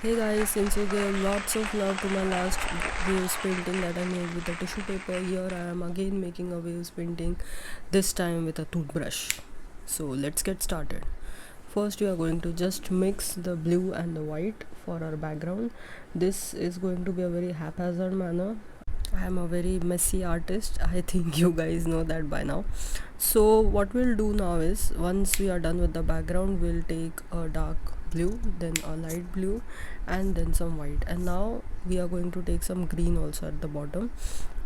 Hey guys, since you gave lots of love to my last waves painting that I made with the tissue paper, here I am again making a waves painting, this time with a toothbrush. So let's get started. First we are going to just mix the blue and the white for our background. This is going to be a very haphazard manner. I am a very messy artist. I think you guys know that by now. So what we'll do now is, once we are done with the background, we'll take a dark blue, then a light blue, and then some white. And now we are going to take some green also at the bottom.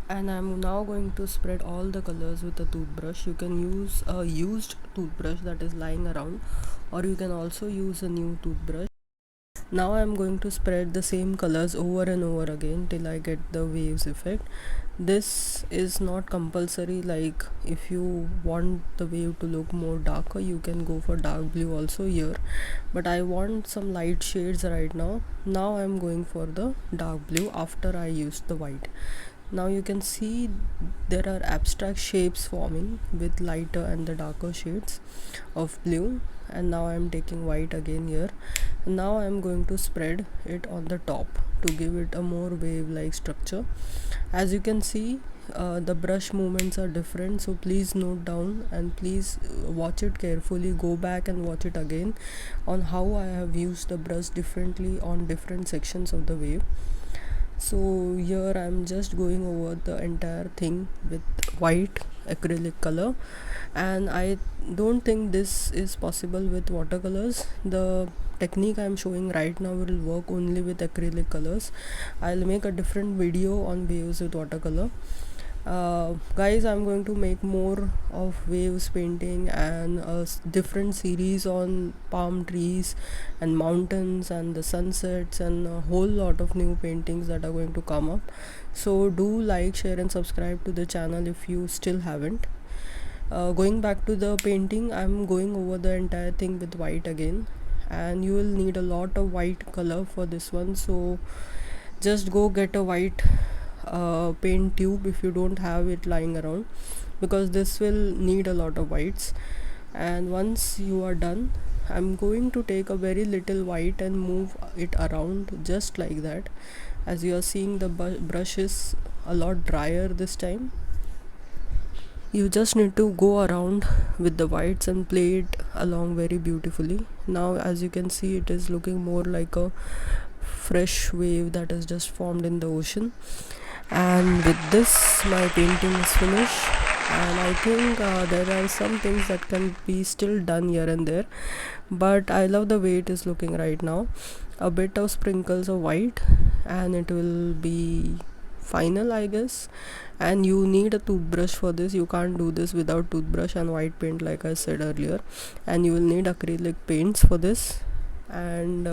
And I'm now going to spread all the colors with a toothbrush. You can use a used toothbrush that is lying around, or you can also use a new toothbrush. Now I'm going to spread the same colors over and over again till I get the waves effect. This is not compulsory, like if you want the wave to look more darker you can go for dark blue also here, but I want some light shades right now. Now I'm going for the dark blue after I used the white. Now you can see there are abstract shapes forming with lighter and the darker shades of blue. And now I'm taking white again here. And now I'm going to spread it on the top to give it a more wave like structure. As you can see, the brush movements are different, so please note down and please watch it carefully. Go back and watch it again on how I have used the brush differently on different sections of the wave. So here I'm just going over the entire thing with white acrylic color, and I don't think this is possible with watercolors. The technique I'm showing right now will work only with acrylic colors. I'll make a different video on waves with watercolor. Guys, I'm going to make more of waves painting and a different series on palm trees and mountains and the sunsets and a whole lot of new paintings that are going to come up. So do like, share and subscribe to the channel if you still haven't. Going back to the painting, I'm going over the entire thing with white again, and you will need a lot of white color for this one. So just go get a white paint tube if you don't have it lying around, because this will need a lot of whites. And once you are done, I'm going to take a very little white and move it around just like that. As you are seeing, the brush is a lot drier this time. You just need to go around with the whites and play it along very beautifully. Now as you can see, it is looking more like a fresh wave that has just formed in the ocean. And with this, my painting is finished, and I think there are some things that can be still done here and there, but I love the way it is looking right now. A bit of sprinkles of white and it will be final, I guess. And you need a toothbrush for this. You can't do this without toothbrush and white paint, like I said earlier. And you will need acrylic paints for this. And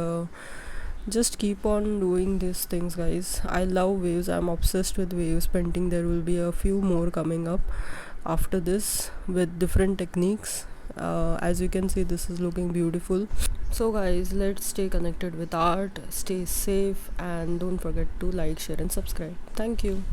just keep on doing these things, guys. I love waves. I'm obsessed with waves painting. There will be a few more coming up after this with different techniques. As you can see, this is looking beautiful. So guys, let's stay connected with art, stay safe, and don't forget to like, share and subscribe. Thank you.